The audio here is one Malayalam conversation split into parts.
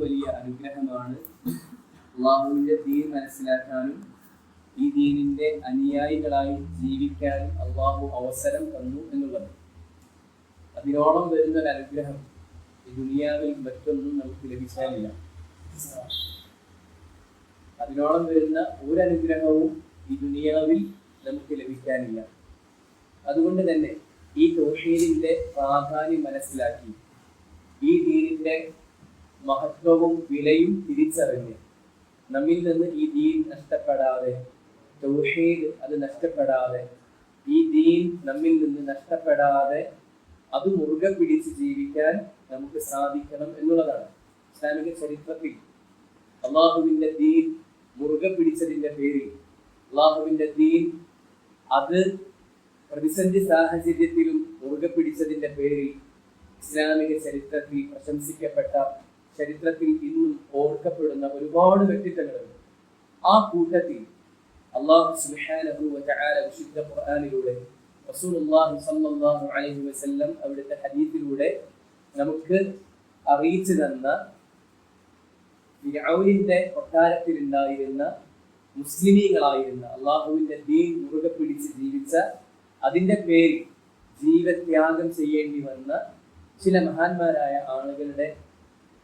വലിയ അനുഗ്രഹമാണ് അള്ളാഹുവിന്റെ ദീൻ മനസ്സിലാക്കാനും ഈ ദീനിന്റെ അനുയായികളായി ജീവിക്കാനും അള്ളാഹു അവസരം തന്നു എന്നുള്ളത്. അതിനോളം വരുന്ന ഒരു അനുഗ്രഹം ഈ ദുനിയാവിൽ മറ്റൊന്നും നമുക്ക് ലഭിക്കാനില്ല. അതിനോളം വരുന്ന ഒരു അനുഗ്രഹവും ഈ ദുനിയാവിൽ നമുക്ക് ലഭിക്കാനില്ല. അതുകൊണ്ട് തന്നെ ഈ തൗഹീദിന്റെ പ്രാധാന്യം മനസ്സിലാക്കി ഈ ദീനിന്റെ മഹത്വവും വിലയും തിരിച്ചറിഞ്ഞ് നമ്മിൽ നിന്ന് ഈ ദീൻ നഷ്ടപ്പെടാതെ, തൗഹീദ് അത് നഷ്ടപ്പെടാതെ, ഈ ദീൻ നമ്മിൽ നിന്ന് നഷ്ടപ്പെടാതെ അത് മുറുകെ പിടിച്ച് ജീവിക്കാൻ നമുക്ക് സാധിക്കണം എന്നുള്ളതാണ്. ഇസ്ലാമിക ചരിത്രത്തിൽ അള്ളാഹുവിന്റെ ദീൻ മുറുകെ പിടിച്ചതിന്റെ പേരിൽ, അള്ളാഹുവിന്റെ ദീൻ അത് പ്രതിസന്ധി സാഹചര്യത്തിലും മുറുകെ പിടിച്ചതിന്റെ പേരിൽ ഇസ്ലാമിക ചരിത്രത്തിൽ പ്രശംസിക്കപ്പെട്ട, ചരിത്രത്തിൽ ഇന്നും ഓർക്കപ്പെടുന്ന ഒരുപാട് വ്യക്തിത്വങ്ങളുണ്ട്. ആ കൂട്ടത്തിൽ അല്ലാഹു സുബ്ഹാനഹു വ തആല വിശുദ്ധ ഖുർആനിലൂടെ, റസൂലുള്ളാഹി സ്വല്ലല്ലാഹു അലൈഹി വസല്ലം അവിടുത്തെ ഹദീസിലൂടെ നമുക്ക് അറിയിച്ചു തന്ന ഫിർഔനിന്റെ കൊട്ടാരത്തിൽ ഉണ്ടായിരുന്ന മുസ്ലിമീങ്ങളായിരുന്ന, അള്ളാഹുവിന്റെ ദീൻ മുറുകെ പിടിച്ച് ജീവിച്ച, അതിന്റെ പേരിൽ ജീവത്യാഗം ചെയ്യേണ്ടി വന്ന ചില മഹാന്മാരായ ആളുകളുടെ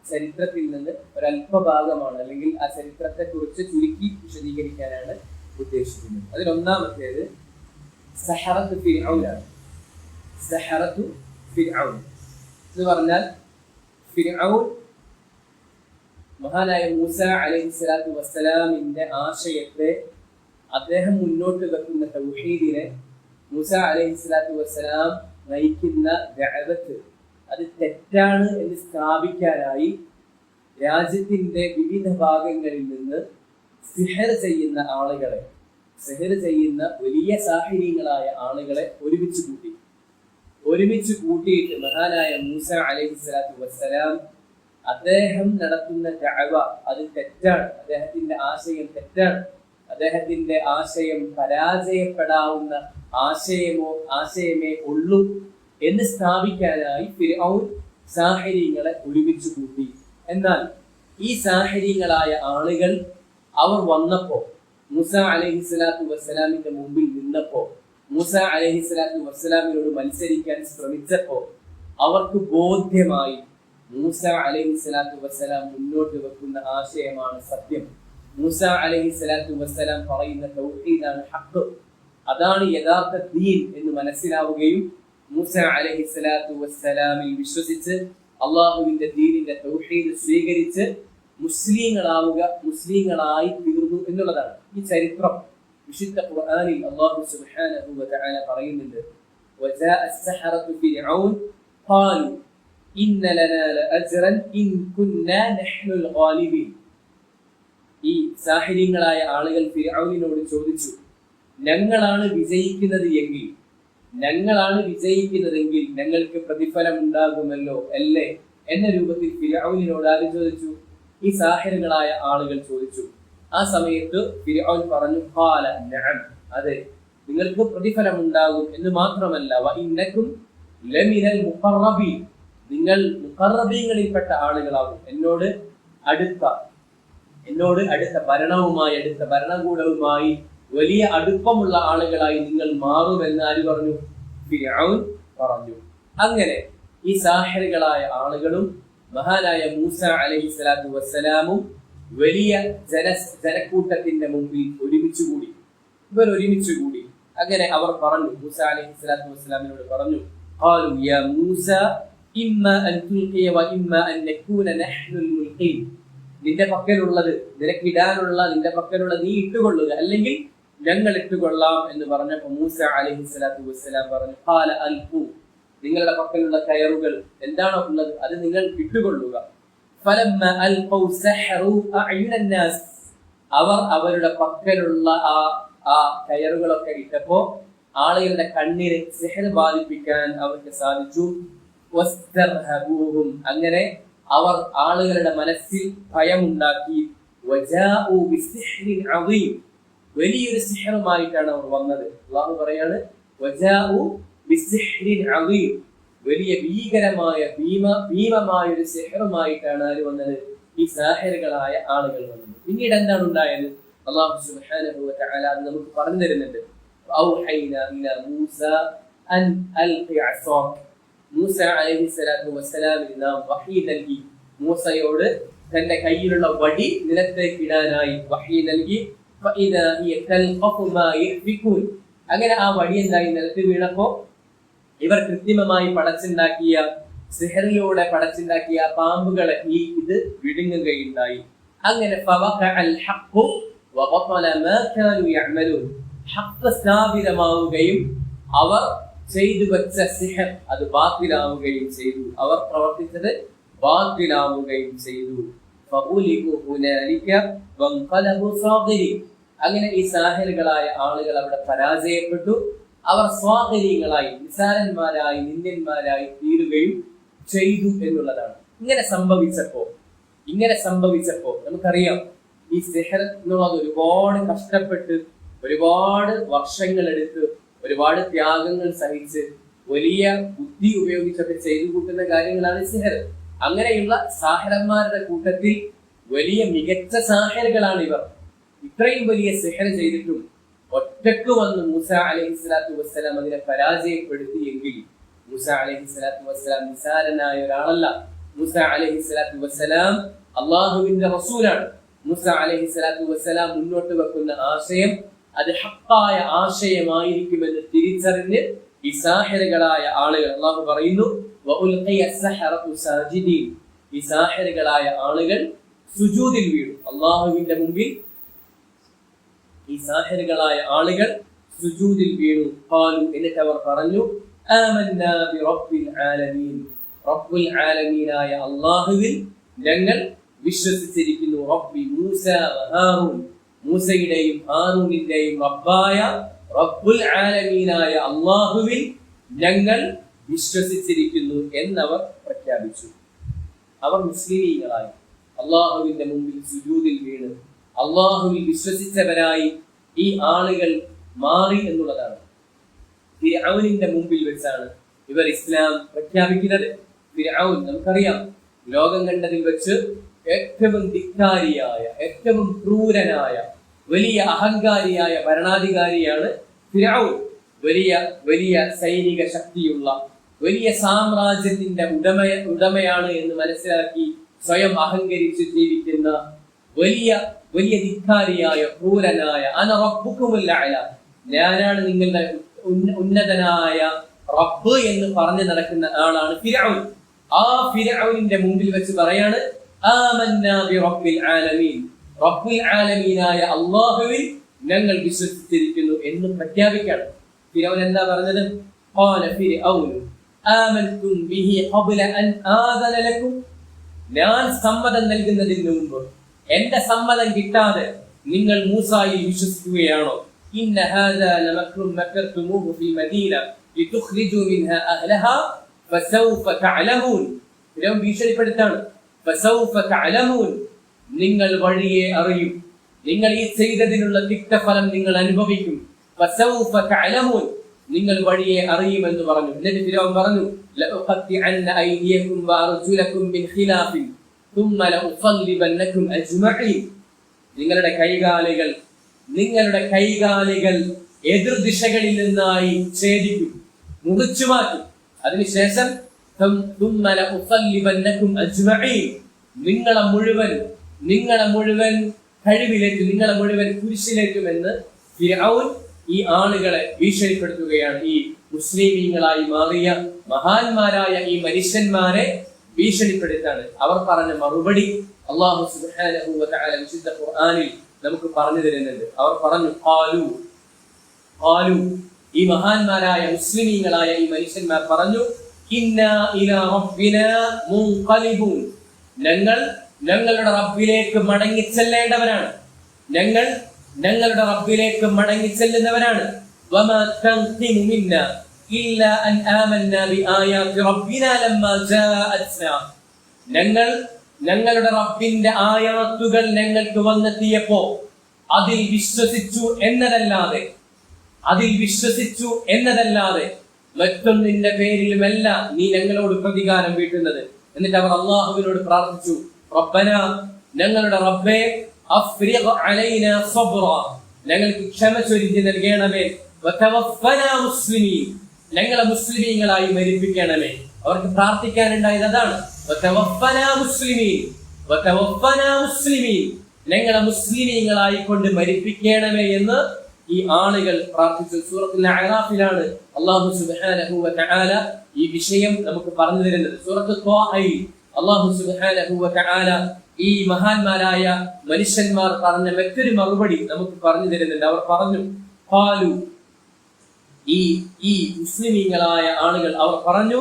ചരിത്രത്തിൽ നിന്ന് ഒരല്പഭാഗമാണ്, അല്ലെങ്കിൽ ആ ചരിത്രത്തെ കുറിച്ച് ചുരുക്കി വിശദീകരിക്കാനാണ് ഉദ്ദേശിക്കുന്നത്. അതിലൊന്നാമത്തേത് സഹറത്തു ഫിർഔനാണ്. സഹറത്തു ഫിർഔൻ എന്ന് പറഞ്ഞാൽ, ഫിർഔൻ മഹാനായ മൂസ അലൈഹിസ്സലാത്തു വസ്സലാമിന്റെ ആശയത്തെ, അദ്ദേഹം മുന്നോട്ട് വെക്കുന്ന തൗഹീദിനെ, മൂസ അലൈഹിസ്സലാത്തു വസ്സലാം നയിക്കുന്ന ദഅവത്ത് അത് തെറ്റാണ് എന്ന് സ്ഥാപിക്കാനായി രാജ്യത്തിന്റെ വിവിധ ഭാഗങ്ങളിൽ നിന്ന് സിഹർ ചെയ്യുന്ന ആളുകളെ, സിഹർ ചെയ്യുന്ന വലിയ സാഹിര്യങ്ങളായ ആളുകളെ ഒരുമിച്ച് കൂട്ടിയിട്ട് മഹാനായ മൂസ അലൈഹിസ്സലാത്തു വസ്സലാം അദ്ദേഹം നടത്തുന്ന ദഅവ അത് തെറ്റാണ്, അദ്ദേഹത്തിന്റെ ആശയം തെറ്റാണ്, അദ്ദേഹത്തിന്റെ ആശയം പരാജയപ്പെടാവുന്ന ആശയമേ ഉള്ളൂ എന്ന് സ്ഥാപിക്കാനായി ഫിർഔൻ സാഹിര്യങ്ങളെ ഒരുമിച്ച് കൂട്ടി. എന്നാൽ ഈ സാഹിര്യങ്ങളായ ആളുകൾ അവർ വന്നപ്പോ, മൂസ അലൈഹിസ്സലാത്തു വസ്സലാമിന്റെ മുമ്പിൽ നിന്നപ്പോ, മൂസ അലൈഹിസ്സലാത്തു വസ്സലാമിനോട് മത്സരിക്കാൻ ശ്രമിച്ചപ്പോ അവർക്ക് ബോധ്യമായി മൂസ അലൈഹിസ്സലാത്തു വസ്സലാം മുന്നോട്ട് വെക്കുന്ന ആശയമാണ് സത്യം, മൂസ അലൈഹിസ്സലാത്തു വസ്സലാം പറയുന്ന തൗഹീദാണ് ഹഖ്, അതാണ് യഥാർത്ഥ ദീൻ എന്ന് മനസ്സിലാവുകയും മൂസ അലൈഹിസ്സലാത്തു വസ്സലാമിൽ വിശ്വസിച്ച് അള്ളാഹുവിന്റെ ദീനിന്റെ തൗഹീദ് സ്വീകരിച്ച് മുസ്ലിങ്ങളായി തീർന്നു എന്നുള്ളതാണ് ഈ ചരിത്രം. വിശുദ്ധ ഖുർആനിൽ അല്ലാഹു സുബ്ഹാനഹു വ തആല പറയുന്നുണ്ട്, വജാഅ അസ്സഹറതു ഫിർഔൻ ഖാലു ഇന്ന ലനാ ലഅജ്റൻ ഇൻ കുന്നാ നഹ്നുൽ ഗാലിബീൻ. ഈ സാഹിര്യങ്ങളായ ആളുകൾ ഫിർഔനിനോട് ചോദിച്ചു, ഞങ്ങളാണ് വിജയിക്കുന്നതെങ്കിൽ ഞങ്ങൾക്ക് പ്രതിഫലം ഉണ്ടാകുമല്ലോ അല്ലേ എന്ന രൂപത്തിൽ ഫിർഔനിനോട് ആര് ചോദിച്ചു? ഈ സാഹിറുകളായ ആളുകൾ ചോദിച്ചു. ആ സമയത്ത് ഫിർഔൻ പറഞ്ഞു, ഖാല നഅം, അതെ, നിങ്ങൾക്ക് പ്രതിഫലം ഉണ്ടാകും എന്ന് മാത്രമല്ല, വ ഇന്നകും ലമിനൽ മുഖറബീൻ, നിങ്ങൾ മുഖറബീങ്ങളിൽപ്പെട്ട ആളുകളാകും, എന്നോട് അടുത്ത ഭരണകൂടവുമായി വലിയ അടുപ്പമുള്ള ആളുകളായി നിങ്ങൾ മാറുമെന്ന് ആര് പറഞ്ഞു? ഫിർഔൻ പറഞ്ഞു. അങ്ങനെ ഈ സാഹിറുകളായ ആളുകളും മഹാനായ മൂസ അലൈഹിസ്സലാത്തു വസ്സലാമും വലിയ ജനക്കൂട്ടത്തിന്റെ മുമ്പിൽ ഒരുമിച്ചുകൂടി. അങ്ങനെ അവർ പറഞ്ഞു, മൂസ അലൈഹിസ്സലാത്തു വസ്സലാമിനോട് പറഞ്ഞു, ഖാലു യാ മൂസ ഇമ്മ അൻ തുൽഖിയ വ ഇമ്മ അൻ നകൂന നഹ്നുൽ മുൽഖീൻ. നിന്റെ പക്കലുള്ളത്, നിനക്കിടാനുള്ള നിന്റെ പക്കലുള്ള നീ ഇട്ടുകൊള്ളുക, അല്ലെങ്കിൽ ഞങ്ങൾ ഇട്ടുകൊള്ളാം എന്ന് പറഞ്ഞപ്പോൾ മൂസ അലൈഹിസ്സലാത്തു വസ്സലാം പറഞ്ഞു, ഖാല അൽഖു, നിങ്ങളുടെ പക്കലുള്ള കയറുകൾ എന്താണോ ഉള്ളത് അത് നിങ്ങൾ ഇട്ടുകൊള്ളുക. ഫലമ്മ അൽഖൗ സഹറു അഅ്യുനൻ നാസ്, അവർ അവരുടെ പക്കലുള്ള ആ കയറുകളൊക്കെ ഇട്ടപ്പോൾ ആളുകളുടെ കണ്ണിനെ സിഹർ ബാധിപ്പിക്കാൻ അവർക്ക് സാധിച്ചു. വസ്തർഹബൂഹും, അങ്ങനെ അവർ ആളുകളുടെ മനസ്സിൽ ഭയമുണ്ടാക്കി. വജാഉ ബിസിഹ്രിൻ അദീം, വലിയൊരു സിഹറുമായിട്ടാണ് അവർ വന്നത്. അല്ലാഹു പറയാണ്, വജാഉ ബിസിഹ്രിൻ അദീം, വലിയ ഭീകരമായ ഭീമമായ ഒരു സിഹറുമായിട്ടാണ് ആര് വന്നത്? ഈ സാഹിറുകളായ ആളുകൾ വന്നത്. പിന്നീട് എന്താണ് ഉണ്ടായത്? അല്ലാഹു സുബ്ഹാനഹു വ തആല നമുക്ക് പറഞ്ഞു തരുന്നുണ്ട്. ഔഹൈനാ ഇലാ മൂസ അൻ അൽഖി അസാക. മൂസ അലൈഹിസ്സലാത്തു വസ്സലാമിന് നാം വഹീ നൽകി. മൂസയോട് തന്റെ കയ്യിലുള്ള വടി നിലത്തേക്ക് ഇടാനായി വഹീ നൽകി. ഫഇദാ ഹിയ തൽഖഫു മാ യഫികൂൻ. അങ്ങനെ ആ വടി എന്തായി നിലത്ത് വീണപ്പോ ഇവർ കൃത്രിമമായി പടച്ചുണ്ടാക്കിയ സിഹറിലൂടെ പടച്ചുണ്ടാക്കിയ പാമ്പുകളെ ഇത് വിഴുങ്ങുകയുണ്ടായി. അങ്ങനെ ഹഖ് സ്ഥാപിതമാവുകയും അവർ ചെയ്തു വെച്ച സിഹർ അത് ബാത്തിലാവുകയും ചെയ്തു. അവർ പ്രവർത്തിച്ചത് ബാത്തിലാവുകയും ചെയ്തു. അങ്ങനെ ഈ സാഹിറുകളായ ആളുകൾ അവിടെ പരാജയപ്പെട്ടു. അവർ സ്വാധീനങ്ങളായി നിസാരന്മാരായി നിന്ദ്യന്മാരായി തീരുകയും ചെയ്തു എന്നുള്ളതാണ്. ഇങ്ങനെ സംഭവിച്ചപ്പോ നമുക്കറിയാം ഈ സിഹർ എന്നുള്ളത് ഒരുപാട് കഷ്ടപ്പെട്ട് ഒരുപാട് വർഷങ്ങളെടുത്ത് ഒരുപാട് ത്യാഗങ്ങൾ സഹിച്ച് വലിയ ബുദ്ധി ഉപയോഗിച്ചൊക്കെ ചെയ്തു കൂട്ടുന്ന കാര്യങ്ങളാണ് സിഹർ. അങ്ങനെയുള്ള സാഹിറന്മാരുടെ കൂട്ടത്തിൽ വലിയ മികച്ച സാഹിറുകളാണ് ഇവർ. ഇത്രയും വലിയ സിഹർ ചെയ്തിട്ടും ഒറ്റക്ക് വന്ന് മൂസ അലൈഹിസ്സലാത്തു വസ്സലാം അതിനെ പരാജയപ്പെടുത്തിയെങ്കിൽ മൂസ അലൈഹിസ്സലാത്തു വസ്സലാം നിസാരനായ ഒരാളല്ല. മൂസ അലൈഹിസ്സലാത്തു വസ്സലാം അള്ളാഹുവിന്റെ റസൂലാണ്. മൂസ അലൈഹിസ്സലാത്തു വസ്സലാം മുന്നോട്ട് വെക്കുന്ന ആശയം അത് ഹഖായ ആശയമായിരിക്കുമെന്ന് തിരിച്ചറിഞ്ഞ് ഈ സാഹിറുകളായ ആളുകൾ, അള്ളാഹു പറയുന്നു വഉൽഖിയ അസ്സഹറതു സാജിദീൻ, ഈ സാഹിറുകളായ ആളുകൾ സുജൂദിൽ വീണു. അള്ളാഹുവിന്റെ മുമ്പിൽ ഈ സാഹിറുകളായ ആളുകൾ സുജൂദിൽ വീണു. ഖാലു, എന്നിട്ട് അവർ പറഞ്ഞു ആമന്നാ ബിറബ്ബിൽ ആലമീൻ, റബ്ബുൽ ആലമീനായ അല്ലാഹുവിൽ ഞങ്ങൾ വിശ്വസിച്ചിരിക്കുന്നു. റബ്ബി മൂസ വ ഹാറൂൻ, മൂസയുടെയും ഹാറൂനിന്റെയും റബ്ബായ റബ്ബുൽ ആലമീനായ അല്ലാഹുവിൽ ഞങ്ങൾ വിശ്വസിച്ചിരിക്കുന്നു എന്നവർ പ്രഖ്യാപിച്ചു. അവർ മുസ്ലിമീങ്ങളായി അല്ലാഹുവിന്റെ മുമ്പിൽ സുജൂദിൽ വീണ് അള്ളാഹുവിൽ വിശ്വസിച്ചവരായി ഈ ആളുകൾ മാറി എന്നുള്ളതാണ്. ഫിർഔനിന്റെ മുമ്പിൽ വെച്ചാണ് ഇവർ ഇസ്ലാം പ്രഖ്യാപിക്കുന്നത്. ഫിർഔൻ നമുക്കറിയാം, ലോകം കണ്ടതിൽ വെച്ച് ഏറ്റവും ധിക്കാരിയായ, ഏറ്റവും ക്രൂരനായ, വലിയ അഹങ്കാരിയായ ഭരണാധികാരിയാണ് ഫിർഔൻ. വലിയ വലിയ സൈനിക ശക്തിയുള്ള വലിയ സാമ്രാജ്യത്തിന്റെ ഉടമയാണ് എന്ന് മനസ്സിലാക്കി സ്വയം അഹങ്കരിച്ച് ജീവിക്കുന്ന വലിയ വലിയ ധിക്കാരിയായ ക്രൂരനായ അന റബ്ബുക്കുമുൽ അഅല, ഞാനാണ് നിങ്ങളുടെ ഉന്നതനായ റബ്ബ് എന്ന് പറഞ്ഞു നടക്കുന്ന ആളാണ് ഫിർഔൻ. ആ ഫിർഔനിന്റെ മുമ്പിൽ വെച്ച് പറയാണ് ആമന്നാ ബിറബ്ബിൽ ആലമീൻ, റബ്ബുൽ ആലമീനായ അല്ലാഹുവിൽ ഞങ്ങൾ വിശ്വസിച്ചിരിക്കുന്നു എന്ന് പ്രഖ്യാപിക്കുകയാണ്. ഫിർഔൻ എന്താ പറഞ്ഞത്? ഖാല ഫിർഔൻ ആമൻതും ബിഹി ഖബ്ല അൻ ആദന ലക്കും, ഞാൻ സമ്മതം നൽകുന്നതിന് മുമ്പ്, എന്റെ സമ്മതം കിട്ടാതെ നിങ്ങൾ മൂസായിൽ വിശ്വസിക്കുകയാണോ? ഇന്ന ഹാദാ ലമക്റുൻ മക്കർതുമൂഹു ഫീ മദീന ലിതുഖ്രിജൂ മിൻഹാ അഹ്ലഹാ ഫസൗഫ തഅലമൂൻ. ഫിർഔൻ ഭീഷണിപ്പെടുത്താണ്. ഫസൗഫ തഅലമൂൻ, നിങ്ങൾ വഴിയെ അറിയും, നിങ്ങൾ ഈ ചെയ്തതിനുള്ള തിക്തഫലം നിങ്ങൾ അനുഭവിക്കും. ഫസൗഫ തഅലമൂൻ, നിങ്ങൾ വഴിയെ അറിയുമെന്ന് പറഞ്ഞു. എന്നിട്ട് ഫിർഔൻ പറഞ്ഞു ലഉഖത്തിഅന്ന ഐദിയകും വഅർജുലകും മിൻ ഖിലാഫിൻ ثم لأصلبنكم أجمعين, നിങ്ങളുടെ കൈകാലുകൾ എതിർദിശകളിൽ നിന്നായി ഛേദിക്കും, മുറിച്ചു മാറ്റും. അതിനുശേഷം ثم لأصلبنكم أجمعين, നിങ്ങളെ മുഴുവൻ കഴിവിലേക്കും നിങ്ങളെ മുഴുവൻ കുരിശിലേക്കുമെന്ന് ഫിർഔൻ ഈ ആളുകളെ ഭീഷണിപ്പെടുത്തുകയാണ്. ഈ മുസ്ലിമീങ്ങളായി മാറിയ മഹാന്മാരായ ഈ മനുഷ്യന്മാരെ ഭീഷണിപ്പെടുത്താണ്. അവർ പറഞ്ഞ മറുപടി അല്ലാഹു സുബ്ഹാനഹു വ തആല വിശുദ്ധ ഖുർആനിൽ നമുക്ക് പറഞ്ഞു തരുന്നുണ്ട്. അവർ പറഞ്ഞു ഖാലു, ഈ മഹാന്മാരായ മുസ്ലിമീങ്ങളായ ഈ മനുഷ്യന്മാർ പറഞ്ഞു ഇന്നാ ഇലാ റബ്ബിനാ മുൻഖലിബൂൻ, ഞങ്ങളുടെ റബ്ബിലേക്ക് മടങ്ങിച്ചെല്ലേണ്ടവരാണ്, ഞങ്ങളുടെ റബ്ബിലേക്ക് മടങ്ങിച്ചെല്ലുന്നവരാണ്. വമാ തൻഖിമു മിന്നാ ഇല്ലാ അൻ ആമന്നാ ബിആയാതി റബ്ബിനാ ലമ്മാ ജാഅത്നാ, ഞങ്ങളുടെ റബ്ബിന്റെ ആയാത്തുകൾ ഞങ്ങൾക്ക് വന്നെത്തിയപ്പോ അതിൽ വിശ്വസിച്ചു എന്നതല്ലാതെ മറ്റൊന്നിന്റെ പേരിലുമല്ല നീ ഞങ്ങളോട് പ്രതികാരം വീട്ടുന്നത്. എന്നിട്ട് അവർ അള്ളാഹുവിനോട് പ്രാർത്ഥിച്ചു റബ്ബന ഞങ്ങളുടെ റബ്ബേ അഫ്രിഖ് അലൈനാ സബ്റ ഞങ്ങൾക്ക് ക്ഷമ ചൊരിഞ്ഞു നൽകണമേ, വതവഫനാ മുസ്ലിമീൻ ഞങ്ങളെ മുസ്ലിമീങ്ങളായി മരിപ്പിക്കണമേ. അവർക്ക് പ്രാർത്ഥിക്കാനുണ്ടായത് അതാണ്, വതവഫനാ മുസ്ലിമീൻ വതവഫനാ മുസ്ലിമീൻ ഞങ്ങളെ മുസ്ലിമീങ്ങളായി കൊണ്ട് മരിപ്പിക്കണമേ എന്ന് ഈ ആളുകൾ പ്രാർത്ഥിച്ചു. സൂറത്തുൽ അഅറാഫിലാണ് അല്ലാഹു സുബ്ഹാനഹു വ തആല ഈ വിഷയം നമുക്ക് പറഞ്ഞു തരുന്നത്. സൂറത്തുൽ ത്വാഹയിൽ അല്ലാഹു സുബ്ഹാനഹു വ തആല ഈ മഹാന്മാരായ മനുഷ്യന്മാർ പറഞ്ഞ മറ്റൊരു മറുപടി നമുക്ക് പറഞ്ഞു തരുന്നുണ്ട്. അവർ പറഞ്ഞു, ഖാലു ഈ മുസ്ലിമീങ്ങളായ ആളുകൾ അവർ പറഞ്ഞു,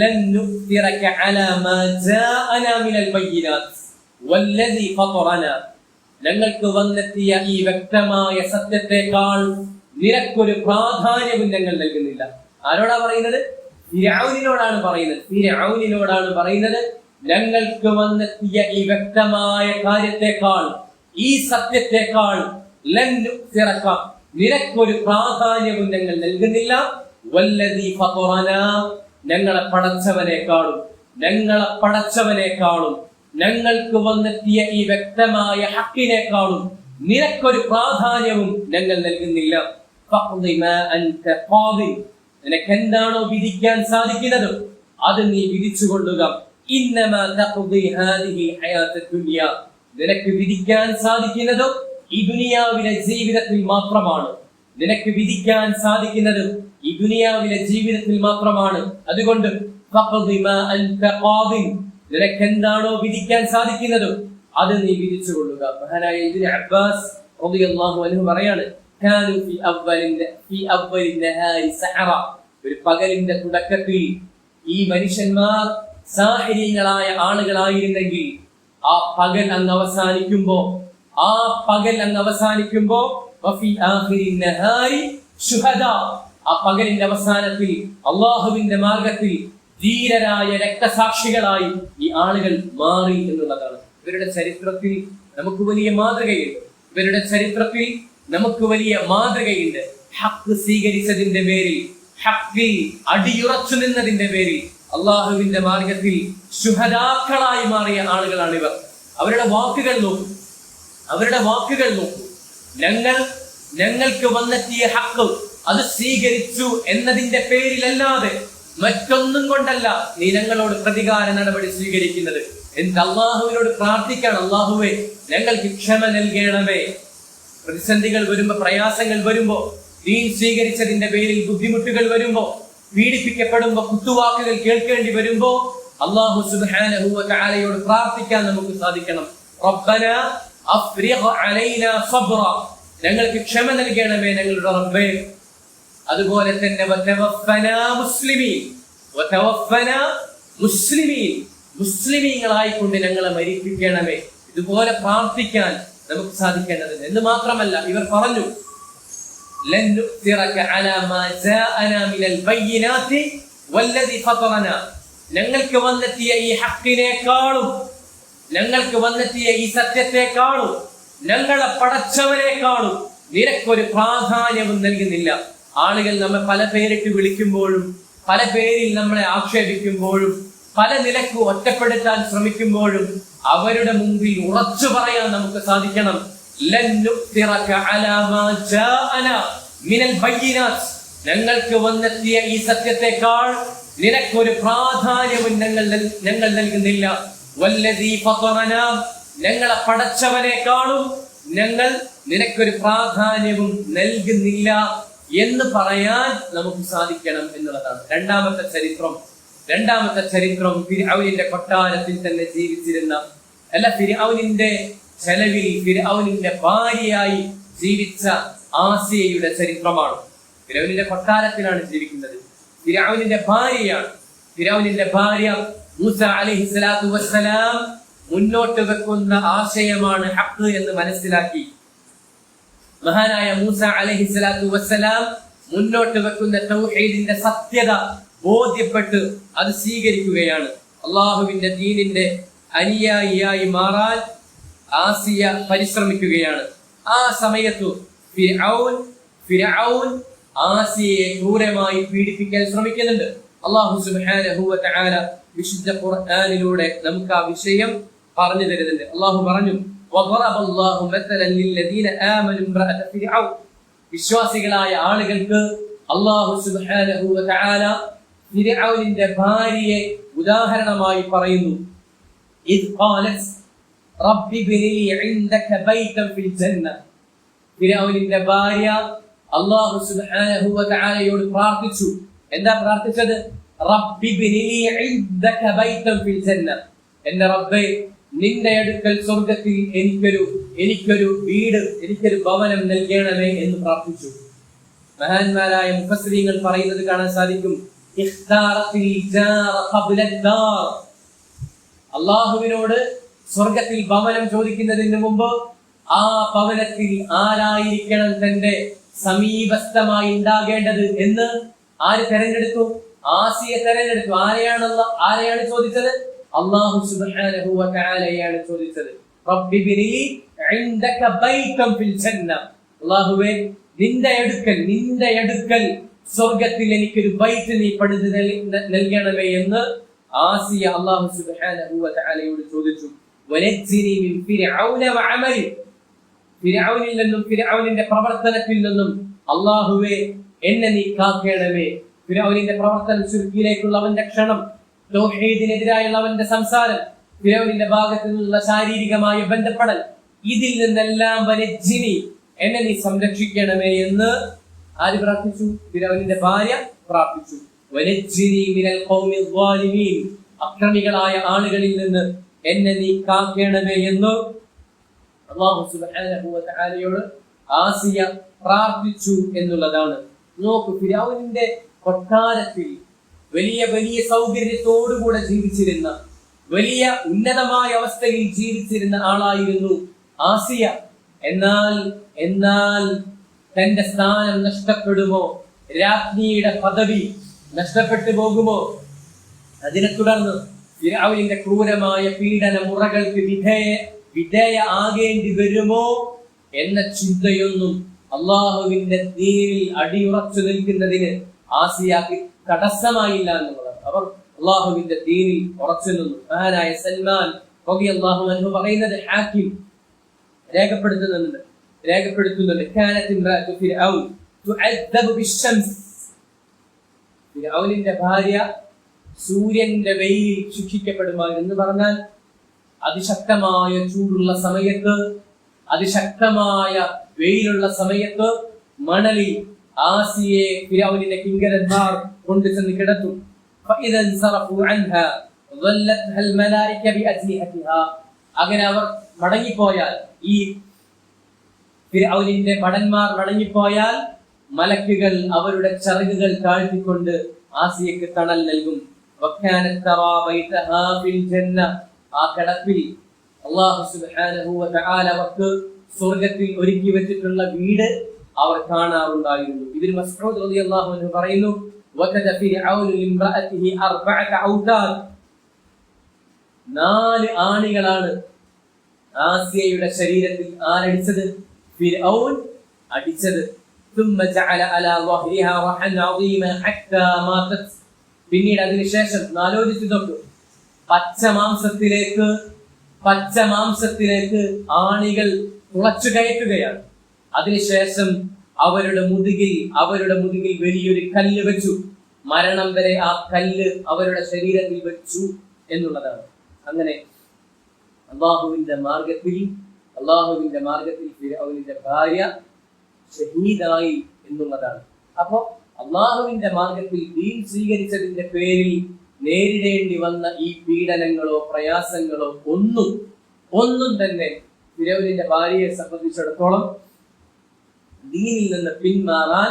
ലൻ നുഫ്തിറക അലാ മാ ജാഅനാ മിനൽ ബയ്യിനാത്ത് വല്ലദീ ഫതറനാ ഞങ്ങൾക്ക് വന്നെത്തിയ ഈ വ്യക്തമായ സത്യത്തെക്കാൾ നിനക്കൊരു പ്രാധാന്യവും ഞങ്ങൾ നൽകുന്നില്ല. ആരോടാ പറയുന്നത്? ഫിർഔനിനോടാണ് പറയുന്നത്. ഞങ്ങൾക്ക് വന്നെത്തിയ ഈ വ്യക്തമായ കാര്യത്തെക്കാൾ, ഈ സത്യത്തെക്കാൾ നിനക്കൊരു പ്രാധാന്യവും ഞങ്ങൾ നൽകുന്നില്ല. വല്ലദീ ഫതറനാ ഞങ്ങളെ പടച്ചവനേക്കാളും ഞങ്ങൾക്ക് വന്നെത്തിയ ഈ വ്യക്തമായ ഹക്കിനേക്കാളും നിനക്കൊരു പ്രാധാന്യവും ഞങ്ങൾ നൽകുന്നില്ല. നിനക്ക് എന്താണോ വിധിക്കാൻ സാധിക്കുന്നത് അത് നീ വിധിച്ചുകൊള്ളുക. നിനക്ക് വിധിക്കാൻ സാധിക്കുന്നത് ഈ ദുനിയാവിലെ ജീവിതത്തിൽ മാത്രമാണ്. അതുകൊണ്ട് നിനക്ക് എന്താണോ വിധിക്കാൻ സാധിക്കുന്നത് അത് നീ വിധിച്ചുകൊള്ളുക. മഹാനായ ഇബ്നു അബ്ബാസ് റളിയല്ലാഹു അൻഹു പറയാണ്, കാനു ഫി അവ്വലിൻ നഹാരി സഹറ ഒരു പകലിന്റെ തുടക്കത്തിൽ ഈ മനുഷ്യന്മാർ സാഹിരീങ്ങളായ ആളുകളായിരുന്നെങ്കിൽ ആ പകൽ അങ്ങ് അവസാനിക്കുമ്പോ വഫി ആഖിരിൻ നഹാരി ശുഹദാ ആ പകലിന്റെ അവസാനത്തിൽ അല്ലാഹുവിന്റെ മാർഗത്തിൽ ധീരരായ രക്തസാക്ഷികളായി ഈ ആളുകൾ മാറി എന്നുള്ളതാണ്. ഇവരുടെ ചരിത്രത്തിൽ നമുക്ക് വലിയ മാതൃകയുണ്ട്. ഹഖ് സ്വീകരിച്ചതിന്റെ പേരിൽ, ഹഖിൽ അടിയുറച്ചു നിന്നതിന്റെ പേരിൽ അള്ളാഹുവിന്റെ മാർഗത്തിൽ ശുഹദാക്കളായി മാറിയ ആളുകളാണ് ഇവർ. അവരുടെ വാക്കുകൾ നോക്കൂ. ഞങ്ങൾക്ക് വന്നെത്തിയ ഹഖ് അത് സ്വീകരിച്ചു എന്നതിന്റെ പേരിലല്ലാതെ മറ്റൊന്നും കൊണ്ടല്ല നീ ഞങ്ങളോട് പ്രതികാര നടപടി സ്വീകരിക്കുന്നത്. എന്നിട്ട് അള്ളാഹുവിനോട് പ്രാർത്ഥിക്കണം, അള്ളാഹുവേ ഞങ്ങൾക്ക് ക്ഷമ നൽകണമേ. പ്രതിസന്ധികൾ വരുമ്പോ, പ്രയാസങ്ങൾ വരുമ്പോ, ദീൻ സ്വീകരിച്ചതിന്റെ പേരിൽ ബുദ്ധിമുട്ടുകൾ വരുമ്പോ, പീഡിപ്പിക്കപ്പെടുമ്പോ, കുത്തുവാക്കുകൾ കേൾക്കേണ്ടി വരുമ്പോ അല്ലാഹു സുബ്ഹാനഹു വ തആലയോട് പ്രാർത്ഥിക്കാൻ നമുക്ക് സാധിക്കണം. റബ്ബന അഫ്രിഖ് അലൈനാ സബ്റ ഞങ്ങൾക്ക് ക്ഷമ നൽകണമേ ഞങ്ങളുടെ റബ്ബേ. അതുപോലെ തന്നെ മുസ്ലിമീങ്ങളായിക്കൊണ്ട് ഞങ്ങളെ മരിപ്പിക്കണമേ. ഇതുപോലെ പ്രാർത്ഥിക്കാൻ നമുക്ക് സാധിക്കേണ്ടതുണ്ട്. എന്ന് മാത്രമല്ല ഇവർ പറഞ്ഞു, ഞങ്ങൾക്ക് വന്നെത്തിയ ഈ ഹക്കിനേക്കാളും, ഞങ്ങൾക്ക് വന്നെത്തിയ ഈ സത്യത്തെക്കാളും, ഞങ്ങളെ പടച്ചവനേക്കാളും നിനക്കൊരു പ്രാധാന്യവും നൽകുന്നില്ല. ആളുകൾ നമ്മെ പല പേരിട്ട് വിളിക്കുമ്പോഴും, പല പേരിൽ നമ്മളെ ആക്ഷേപിക്കുമ്പോഴും, പല നിലക്ക് ഒറ്റപ്പെടുത്താൻ ശ്രമിക്കുമ്പോഴും അവരുടെ മുമ്പിൽ ഉറച്ചു പറയാൻ നമുക്ക് സാധിക്കണം, ഞങ്ങൾക്ക് വന്നെത്തിയ ഈ സത്യത്തെക്കാൾ നിനക്കൊരു പ്രാധാന്യവും ഞങ്ങൾ നൽകുന്നില്ല. ഞങ്ങളെ പടച്ചവനേക്കാളും ഞങ്ങൾ നിനക്കൊരു പ്രാധാന്യവും നൽകുന്നില്ല എന്ന് പറയാൻ നമുക്ക് സാധിക്കണം എന്നുള്ളതാണ്. രണ്ടാമത്തെ ചരിത്രം ഫിർഔനിന്റെ കൊട്ടാരത്തിൽ തന്നെ ജീവിച്ചിരുന്ന, ഫിർഔനിന്റെ ചെലവിൽ ഫിർഔനിന്റെ ഭാര്യയായി ജീവിച്ച ആസിയയുടെ ചരിത്രമാണ്. ഫിർഔനിന്റെ കൊട്ടാരത്തിലാണ് ജീവിക്കുന്നത്. ഫിർഔനിന്റെ ഭാര്യ മൂസ അലൈഹിസ്സലാത്തു വസ്സലാം മുന്നോട്ട് വെക്കുന്ന ആശയമാണ് ഹഖ് എന്ന് മനസ്സിലാക്കി മഹാനായ മൂസ അലൈഹിസ്സലാത്തു വസ്സലാം മുന്നോട്ട് വെക്കുന്ന തൗഹീദിന്റെ സത്യത ബോധ്യപ്പെട്ട് അത് സ്വീകരിക്കുകയാണ്. അള്ളാഹുവിന്റെ ദീനിന്റെ അനുയായിയായി മാറാൻ ആസിയ പരിശ്രമിക്കുകയാണ്. ആ സമയത്തു ഫിർഔൻ ആസിയയെ ക്രൂരമായി പീഡിപ്പിക്കാൻ ശ്രമിക്കുന്നുണ്ട്. അല്ലാഹു സുബ്ഹാനഹു വ തആല വിശുദ്ധ ഖുർആനിലൂടെ നമുക്ക് ആ വിഷയം പറഞ്ഞു തരുന്നുണ്ട്. അള്ളാഹു പറഞ്ഞു, വിശ്വാസികളായ ആളുകൾക്ക് അല്ലാഹു സുബ്ഹാനഹു വ തആല ഫിർഔനിന്റെ ഭാര്യയെ ഉദാഹരണമായി പറയുന്നു. ഇദ് ഖാലത് റബ്ബി ഇബ്നി ലി ഇൻദക ബൈതൻ ഫിൽ ജന്ന. ഫിർഔനിന്റെ ഭാര്യ അല്ലാഹു സുബ്ഹാനഹു വ തആലയോട് പ്രാർത്ഥിച്ചു. എന്താ പ്രാർത്ഥിച്ചത്? റബ്ബി ഇബ്നി ലി ഇൻദക ബൈതൻ ഫിൽ ജന്ന. എന്റെ റബ്ബേ, നിന്റെ അടുക്കൽ സ്വർഗ്ഗത്തിൽ എനിക്കൊരു വീട്, എനിക്കൊരു ഭവനം നൽകണമേ എന്ന് പ്രാർത്ഥിച്ചു. മഹാന്മാരായ മുഫസ്സിരീങ്ങൾ പറയുന്നത് കാണാൻ സാധിക്കും, അള്ളാഹുവിനോട് സ്വർഗത്തിൽ ഭവനം ചോദിക്കുന്നതിന് മുമ്പ് ആ ഭവനത്തിൽ ആരായിരിക്കണം തന്റെ സമീപസ്ഥമായി ഉണ്ടാകേണ്ടത് എന്ന് ആര് തെരഞ്ഞെടുത്തു? ആസിയ തെരഞ്ഞെടുത്തു. ആരെയാണ് ചോദിച്ചത്? അല്ലാഹു സുബ്ഹാനഹു വ തആലയാണ് ചോദിച്ചത്. റബ്ബി ഇബ്നി ലി ഇൻദക ബൈതൻ ഫിൽ ജന്ന. അല്ലാഹുവേ, നിന്റെ അടുക്കൽ സ്വർഗ്ഗത്തിൽ എനിക്കൊരു ബൈത്ത് നീ പണിത് നൽകണമേ എന്ന് ആസിയ അല്ലാഹു സുബ്ഹാനഹു വ തആലയോട് ചോദിച്ചു. വനജ്ജിനി മിൻ ഫിർഔന വ അമലി. ഫിർഔനിൽ നിന്നും ഫിർഔനിന്റെ പ്രവർത്തനത്തിൽ നിന്നും അല്ലാഹുവേ എന്നെ നീ കാക്കണമേ. ഫിർഔനിന്റെ പ്രവർത്തനം, ശിർക്കിലേക്കുള്ള അവന്റെ ക്ഷണം, തൗഹീദിനെതിരായുള്ള അവന്റെ സംസാരം, ഫിർഔനിന്റെ ഭാഗത്തു നിന്നുള്ള ശാരീരികമായ ബന്ധപ്പെടൽ, ഇതിൽ നിന്നെല്ലാം വനജ്ജിനി, എന്നെ നീ സംരക്ഷിക്കണമേ എന്ന് ആര് പ്രാർത്ഥിച്ചു? ഫിർഔനിന്റെ ഭാര്യ പ്രാർത്ഥിച്ചു. വനജ്ജിനി മിനൽ ഖൗമിൽ ളാലിമീൻ. അക്രമികളായ ആളുകളിൽ നിന്ന് എന്നെ നീ കാക്കണമേ എന്ന് അല്ലാഹു സുബ്ഹാനഹു വ തആലയോട് ആസിയ പ്രാർത്ഥിച്ചു എന്നുള്ളതാണ്. നോക്കൂ, ഫിർഔനിന്റെ കൊട്ടാരത്തിൽ വലിയ സൗകര്യത്തോടുകൂടെ ജീവിച്ചിരുന്ന, വലിയ ഉന്നതമായ അവസ്ഥയിൽ ജീവിച്ചിരുന്ന ആളായിരുന്നു ആസിയ. എന്നാൽ തന്റെ സ്ഥാനം നഷ്ടപ്പെടുമോ, രാജ്ഞിയുടെ പദവി നഷ്ടപ്പെട്ടു പോകുമോ, അതിനെ തുടർന്ന് ഫിർഔനിന്റെ ക്രൂരമായ പീഡന മുറകൾക്ക് വിധേയ ആകേണ്ടി വരുമോ എന്ന ചിന്തയൊന്നും അള്ളാഹുവിന്റെ ദീനിൽ അടിയുറച്ചു നിൽക്കുന്നതിന് ആസിയാക്ക് തടസ്സമായില്ല എന്നുള്ളതാണ്. അവർ അള്ളാഹുവിന്റെ ദീനിൽ ഉറച്ചു നിന്നു. മഹാനായ സൽമാൻ റളിയല്ലാഹു അൻഹു പറയുന്നത് ഹാക്കിം രേഖപ്പെടുത്തുന്നുണ്ട്. കാനത്ത് ഇംറഅതു ഫിർഔൻ തുഅദ്ദബു ബിശ്ശംസ്. ഫിർഔനിന്റെ ഭാര്യ സൂര്യന്റെ വെയിലിൽ ശിക്ഷിക്കപ്പെടുമായിരുന്നു. പറഞ്ഞാൽ അതിശക്തമായ ചൂടുള്ള സമയത്ത്, അതിശക്തമായ വെയിലുള്ള സമയത്ത് മണലിൽ ആസിയെ ഫിർഔനിന്റെ കിങ്കരന്മാർ കൊണ്ടുചെന്ന് കിടത്തും. അങ്ങനെ അവർ മടങ്ങിപ്പോയാൽ, ഈ ഫിർഔനിന്റെ ഭടന്മാർ മടങ്ങിപ്പോയാൽ മലക്കുകൾ അവരുടെ ചിറകുകൾ താഴ്ത്തിക്കൊണ്ട് ആസിയക്ക് തണൽ നൽകും. ആ കിടപ്പിൽ അല്ലാഹു സുബ്ഹാനഹു വ തആല അവർക്ക് സ്വർഗ്ഗത്തിൽ ഒരുക്കി വെച്ചിട്ടുള്ള വീട് അവർ കാണാറുണ്ടായിരുന്നു. ഇബ്നു മസ്ഊദ് റളിയല്ലാഹു അൻഹു പറയുന്നു, വകദ ഫിർഔൻ ലിംറഅതിഹി അർബഅത ഔതാദ്. 4 ആണികളാണ് ആസിയയുടെ ശരീരത്തിൽ ആരടിച്ചത്? ഫിർഔൻ അടിച്ചത്. ثم جعل على ظهرها رحا عظيما حتى ماتت. പിന്നീട് അതിനുശേഷം ആലോചിച്ചു നോക്കൂ, പച്ചമാംസത്തിലേക്ക് ആണികൾ തുളച്ചു കയറ്റുകയാണ്. അതിനുശേഷം അവരുടെ മുതുകിൽ വലിയൊരു കല്ല് വെച്ചു. മരണം വരെ ആ കല്ല് അവരുടെ ശരീരത്തിൽ വെച്ചു എന്നുള്ളതാണ്. അങ്ങനെ അള്ളാഹുവിന്റെ മാർഗത്തിൽ ഫിർഔനിന്റെ ഭാര്യ ഷഹീദായി എന്നുള്ളതാണ്. അപ്പോ അള്ളാഹുവിന്റെ മാർഗത്തിൽ ദീൻ സ്വീകരിച്ചതിന്റെ പേരിൽ നേരിടേണ്ടി വന്ന ഈ പീഡനങ്ങളോ പ്രയാസങ്ങളോ ഒന്നും തന്നെ ഫിർഔനിന്റെ ഭാര്യയെ സംബന്ധിച്ചിടത്തോളം ദീനിൽ നിന്ന് പിന്മാറാൻ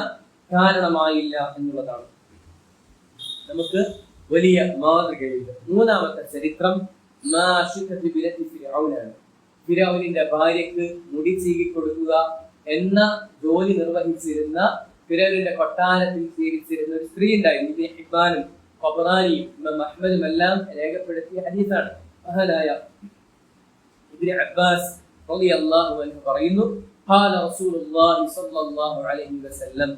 കാരണമായില്ല എന്നുള്ളതാണ്. നമുക്ക് വലിയ മാതൃകയുണ്ട്. 3-ാമത്തെ ചരിത്രം ഫിർഔനാണ്. ഫിർഔനിന്റെ ഭാര്യക്ക് മുടി ചീകി കൊടുക്കുക എന്ന ജോലി നിർവഹിച്ചിരുന്ന, ഫിർഔനിന്റെ കൊട്ടാരത്തിൽ ജീവിച്ചിരുന്ന ഒരു സ്ത്രീ ഉണ്ടായിരുന്നു. ഇബ്നു ഹിബ്ബാനും ഖബറാനിയും ഇമാം അഹ്മദും എല്ലാം രേഖപ്പെടുത്തിയ ഹദീസാണ്. മഹാനായ ഇബ്നു അബ്ബാസ് റളിയല്ലാഹു അൻഹു പറയുന്നു, ഖാല റസൂലുള്ളാഹി സ്വല്ലല്ലാഹു അലൈഹി വസല്ലം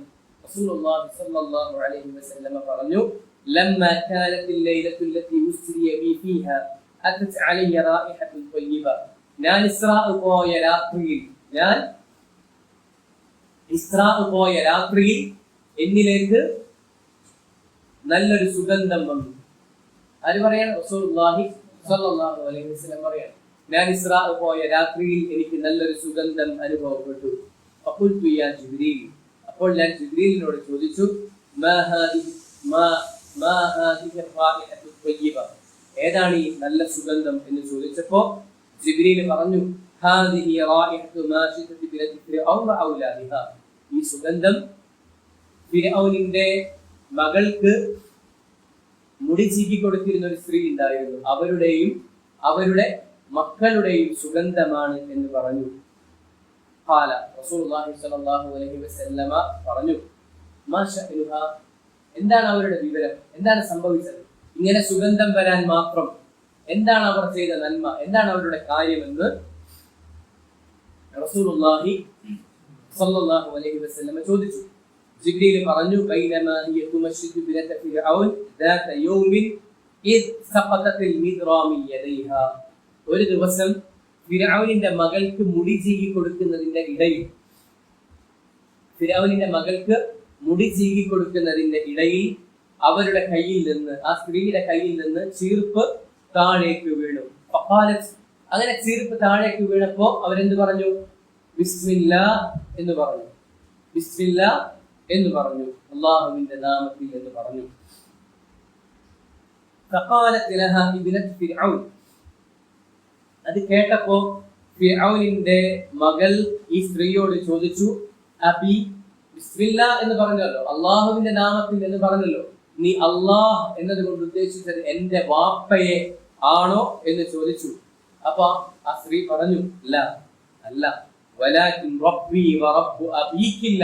പറഞ്ഞു, ലമ്മ കാനത്തിൽ ലൈലത്തുൽ ലത്തി ഉസ്രിയ ബി ഫീഹാ അതത് അലയ്യ റായിഹത്തുൻ ഞാൻ ഇസ്രാ പോയ രാത്രിയിൽ എന്നിലേക്ക് നല്ലൊരു സുഗന്ധം വന്നു. ആര് പറയാണ്? റസൂലുള്ളാഹി സ്വല്ലല്ലാഹു അലൈഹി വസല്ലം പറയാണ്, ഞാൻ ഇസ്രാ പോയ രാത്രിയിൽ എനിക്ക് നല്ലൊരു സുഗന്ധം അനുഭവപ്പെട്ടു. ഫഖുൽതു യാ ജിബ്രീൽ, അപ്പോൾ ഞാൻ ജിബ്രീലിനോട് ചോദിച്ചു, ഏതാണ് ഈ നല്ല സുഗന്ധം എന്ന് ചോദിച്ചപ്പോ ജിബ്രീൽ പറഞ്ഞു, ഈ സുഗന്ധം ഫിർഔനിന്റെ മകൾക്ക് മുടി ചീക്കി കൊടുത്തിരുന്ന ഒരു സ്ത്രീ ഉണ്ടായിരുന്നു, അവരുടെ മക്കളുടെയും സുഗന്ധമാണ് എന്ന് പറഞ്ഞു. റസൂലുള്ളാഹി സ്വല്ലല്ലാഹു അലൈഹി വസല്ലമ പറഞ്ഞു, എന്താണ് അവരുടെ വിവരം, എന്താണ് സംഭവിച്ചത്, ഇങ്ങനെ സുഗന്ധം വരാൻ മാത്രം എന്താണ് അവർ ചെയ്ത നന്മ, എന്താണ് അവരുടെ കാര്യമെന്ന് റസൂലുള്ളാഹി സ്വല്ലല്ലാഹു അലൈഹി വസല്ലമ ചോദിച്ചു. ജിബ്രീൽ പറഞ്ഞു, ബൈനമാ ഹിയ തുമശ്ശിദു ബിനത ഫിർഔൻ ദാത യൗമിൻ ഇദ് സഖതത്തിൽ മിദ്റാമി യദൈഹാ, ഒരു ദിവസം ഫിർഔനിന്റെ മകൾക്ക് മുടി ചീകി കൊടുക്കുന്നതിന്റെ ഇടയിൽ അവരുടെ കയ്യിൽ നിന്ന്, ആ സ്ത്രീയുടെ കയ്യിൽ നിന്ന് ചീർപ്പ് താഴേക്ക് വീണു. അങ്ങനെ ചീർപ്പ് താഴേക്ക് വീണപ്പോ അവരെന്ത് പറഞ്ഞു? ബിസ്മില്ലാ എന്ന് പറഞ്ഞു. ബിസ്മില്ലാ എന്ന് പറഞ്ഞു, അല്ലാഹുവിന്റെ നാമത്തിൽ എന്ന് പറഞ്ഞു. അത് കേട്ടപ്പോ ഫിർഔനിന്റെ മകൾ ഈ സ്ത്രീയോട് ചോദിച്ചു, അബി, ബിസ്മില്ലാ എന്ന് പറഞ്ഞല്ലോ, അള്ളാഹുവിന്റെ നാമത്തിൽ എന്ന് പറഞ്ഞല്ലോ, നീ അള്ളാഹ് എന്നതുകൊണ്ട് ഉദ്ദേശിച്ചത് എന്റെ വാപ്പയെ ആണോ എന്ന് ചോദിച്ചു. അപ്പൊ ആ സ്ത്രീ പറഞ്ഞു, അല്ല, വലാകിൻ റബ്ബി വറബ്ബു അബീകില്ല,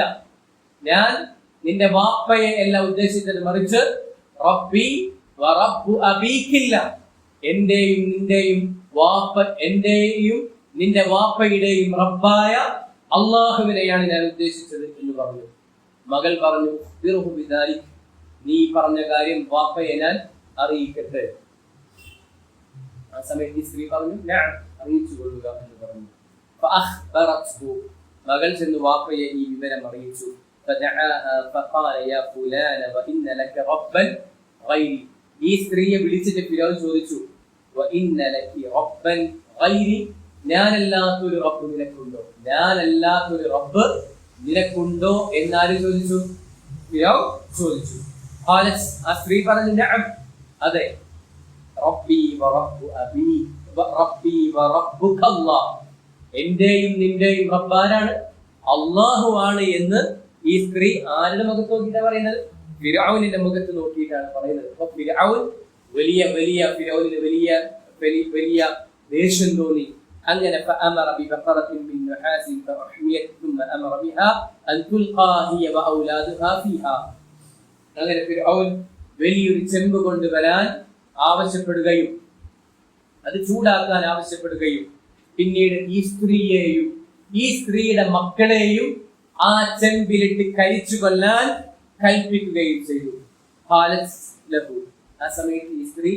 ഞാൻ നിന്റെ വാപ്പയെ അല്ല ഉദ്ദേശിച്ചത്, മറിച്ച് റബ്ബി വറബ്ബു അബീകില്ല, എന്റെയും നിന്റെ വാപ്പയുടെയും റബ്ബായ അള്ളാഹുവിനെയാണ് ഞാൻ ഉദ്ദേശിച്ചത് എന്ന് പറഞ്ഞു. മകൾ പറഞ്ഞു, നീ പറഞ്ഞ കാര്യം വാപ്പയെ ഞാൻ അറിയിക്കട്ടെ. ആ സമയത്ത് ഈ സ്ത്രീ പറഞ്ഞു, ഞാൻ അറിയിച്ചു കൊള്ളുക എന്ന് പറഞ്ഞു. മകൾ ചെന്ന് വാപ്പയെ ഈ വിവരം അറിയിച്ചു. ഈ സ്ത്രീയെ വിളിച്ചിട്ട് ഫിർഔൻ ചോദിച്ചു, ഞാനല്ലാത്തൊരു റബ്ബ് നിനക്കുണ്ടോ എന്നാരും ചോദിച്ചു? ഫിർഔൻ ചോദിച്ചു. ആ സ്ത്രീ പറഞ്ഞു, നഅം, അതെ, റബ്ബി വറബ്ബുക അല്ലാഹ്, എന്റെയും നിന്റെയും റബ്ബാരാണ്, അല്ലാഹു ആണ് എന്ന് ഈ സ്ത്രീ ആരുടെ മുഖത്ത് നോക്കിയിട്ടാണ് പറയുന്നത്? ഫിർഔനിന്റെ മുഖത്ത് നോക്കിയിട്ടാണ് പറയുന്നത്. അപ്പൊ ഫിർഔൻ ഫിർഔനിന് വലിയ ദേഷ്യം തോന്നി. അങ്ങനെ അങ്ങനെ ഫിർഔൻ വലിയൊരു ചെമ്പ് കൊണ്ടുവരാൻ ആവശ്യപ്പെടുകയും അത് ചൂടാക്കാൻ ആവശ്യപ്പെടുകയും പിന്നീട് ഈ സ്ത്രീയെയും ഈ സ്ത്രീയുടെ മക്കളെയും ആ ചെമ്പിലിട്ട് കരിച്ചു കൊല്ലാൻ കൽപ്പിക്കുകയും ചെയ്തു. ആ സമയത്ത് ഈ സ്ത്രീ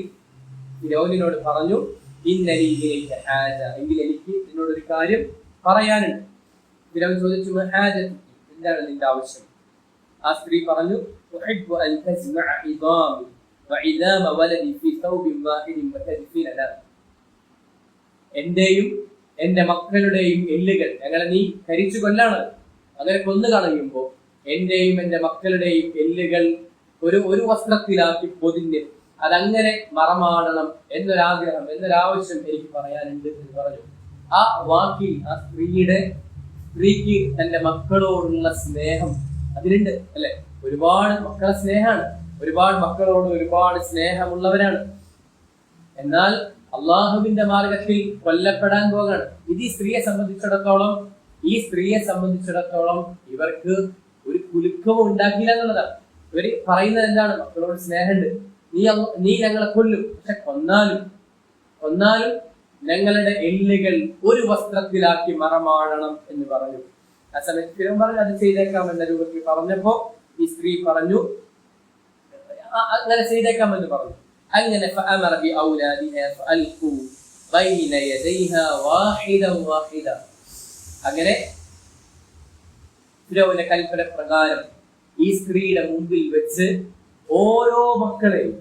ഫിർഔനിനോട് പറഞ്ഞു, എങ്കിൽ എനിക്ക് നിന്നോടൊരു കാര്യം പറയാനുണ്ട്. ഫിർഔൻ ചോദിച്ചു, എന്താണ് നിന്റെ ആവശ്യം? ആ സ്ത്രീ പറഞ്ഞു, എന്റെയും എന്റെ മക്കളുടെയും എല്ലുകൾ ഞങ്ങളെ നീ കരിച്ചു കൊല്ലാണ്. അങ്ങനെ കൊന്നു കളയുമ്പോ എന്റെയും എന്റെ മക്കളുടെയും എല്ലുകൾ ഒരു വസ്ത്രത്തിലാക്കി പൊതിഞ്ഞ് അതങ്ങനെ മറമാടണം എന്നൊരാഗ്രഹം, എന്നൊരാവശ്യം എനിക്ക് പറയാനുണ്ട് എന്ന് പറഞ്ഞു. ആ വാക്കിൽ ആ സ്ത്രീക്ക് തന്റെ മക്കളോടുള്ള സ്നേഹം അതിലുണ്ട്, അല്ലെ? ഒരുപാട് മക്കളെ സ്നേഹമാണ്, ഒരുപാട് മക്കളോട് ഒരുപാട് സ്നേഹമുള്ളവരാണ്. എന്നാൽ അള്ളാഹുവിന്റെ മാർഗത്തിൽ കൊല്ലപ്പെടാൻ പോകാണ്. ഇത് ഈ സ്ത്രീയെ സംബന്ധിച്ചിടത്തോളം ഇവർക്ക് ഒരു കുലുക്കവും ഉണ്ടാക്കില്ല എന്നുള്ളതാണ്. ഇവര് പറയുന്നത് എന്താണ്? മക്കളോട് സ്നേഹമുണ്ട്, നീ ഞങ്ങളെ കൊല്ലും, പക്ഷെ കൊന്നാലും ഞങ്ങളുടെ എല്ലുകൾ ഒരു വസ്ത്രത്തിലാക്കി മറമാടണം എന്ന് പറഞ്ഞു. ആ സമയത്ത് ഫിർഔൻ പറഞ്ഞു, അത് ചെയ്തേക്കാം എന്ന രൂപത്തിൽ പറഞ്ഞപ്പോ ഈ സ്ത്രീ പറഞ്ഞു, അങ്ങനെ ചെയ്തേക്കാമെന്ന് പറഞ്ഞു. അങ്ങനെ ബൈന യദൈഹാ വാഹിദൻ വാഹിദ. അങ്ങനെ ഫിറഔന്റെ കൽപ്പന പ്രകാരം ഈ സ്ത്രീയുടെ മുമ്പിൽ വെച്ച് ഓരോ മക്കളെയും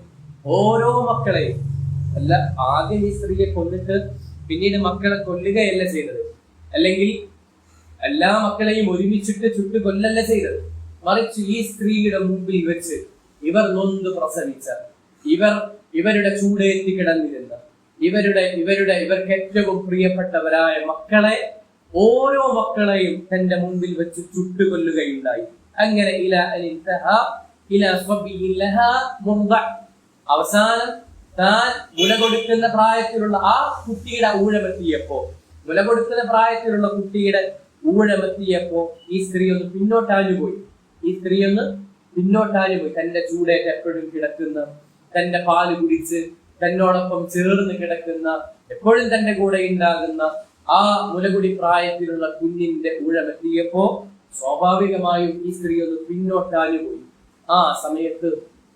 അല്ല, ആദ്യം ഈ സ്ത്രീയെ കൊന്നിട്ട് പിന്നീട് മക്കളെ കൊല്ലുകയല്ല ചെയ്തത്, അല്ലെങ്കിൽ എല്ലാ മക്കളെയും ഒരുമിച്ചിട്ട് ചുട്ടു കൊല്ലല്ല ചെയ്തത്. മറിച്ച് ഈ സ്ത്രീയുടെ മുമ്പിൽ വെച്ച് ഇവർ നൊന്ത് പ്രസവിച്ച, ഇവരുടെ ചൂടേറ്റി കിടന്നിരുന്ന, ഇവർക്ക് ഏറ്റവും പ്രിയപ്പെട്ടവരായ മക്കളെ, ഓരോ മക്കളെയും തന്റെ മുമ്പിൽ വെച്ച് ചുട്ടുകൊല്ലുകയുണ്ടായി. അങ്ങനെ അവസാനം താൻ മുല കൊടുക്കുന്ന പ്രായത്തിലുള്ള ആ കുട്ടിയുടെ ഊഴമെത്തിയപ്പോ ഈ സ്ത്രീ ഒന്ന് പിന്നോട്ടാഞ്ഞുപോയി. തന്റെ ചൂടേറ്റ് എപ്പോഴും കിടക്കുന്ന, തന്റെ പാല് കുടിച്ച് തന്നോടൊപ്പം ചേർന്ന് കിടക്കുന്ന, എപ്പോഴും തന്റെ കൂടെ ഉണ്ടാകുന്ന ആ മുലകുടി പ്രായത്തിലുള്ള കുഞ്ഞിന്റെ ഊഴമെത്തിയപ്പോ സ്വാഭാവികമായും ഈ സ്ത്രീ ഒന്ന് പിന്നോട്ടാഞ്ഞുപോയി. ആ സമയത്ത്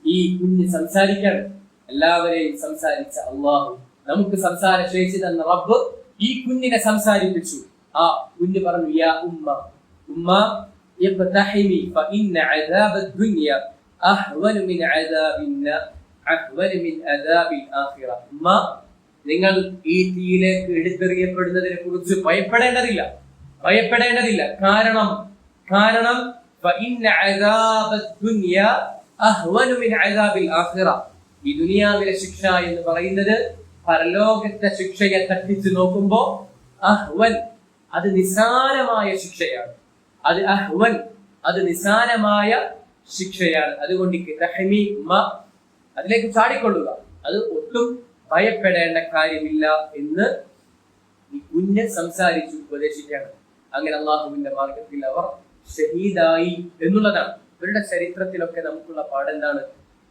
ഈ കുഞ്ഞ് സംസാരിക്കാണ്. എല്ലാവരെയും സംസാരിച്ച അള്ളാഹു, നമുക്ക് സംസാര ശേഷി തന്ന റബ്ബ് ഈ കുഞ്ഞിനെ സംസാരിപ്പിച്ചു. ആ കുഞ്ഞ് പറഞ്ഞു, യാ ഉമ്മ ഇബ്തഹിമി ഫഇന്ന അദാബദ് ദുനിയ അഹ്വന മിൻ അദാബിൽ ആഖിറ. ഉമ്മ, നിങ്ങൾ ഈ തീയിലേക്ക് എടുത്തെറിയപ്പെടുന്നതിനെ കുറിച്ച് ഭയപ്പെടേണ്ടതില്ല. കാരണം ഫഇന്ന അദാബദ് ദുനിയ അഹ്വന മിൻ അദാബിൽ ആഖിറ. ഈ ദുനിയാവിലെ ശിക്ഷ എന്ന് പറയുന്നത് പരലോകത്തെ ശിക്ഷയെ തട്ടിച്ചു നോക്കുമ്പോ അഹ്വൻ, അത് നിസാരമായ ശിക്ഷയാണ്. അതുകൊണ്ട് അതിലേക്ക് ചാടിക്കൊള്ളുക, അത് ഒട്ടും ഭയപ്പെടേണ്ട കാര്യമില്ല എന്ന് ഈ കുഞ്ഞ് സംസാരിച്ചു ഉപദേശിക്കുകയാണ്. അങ്ങനെ അള്ളാഹുവിന്റെ മാർഗത്തിൽ അവർ ഷഹീദായി എന്നുള്ളതാണ്. ഇവരുടെ ചരിത്രത്തിലൊക്കെ നമുക്കുള്ള പാടെന്താണ്?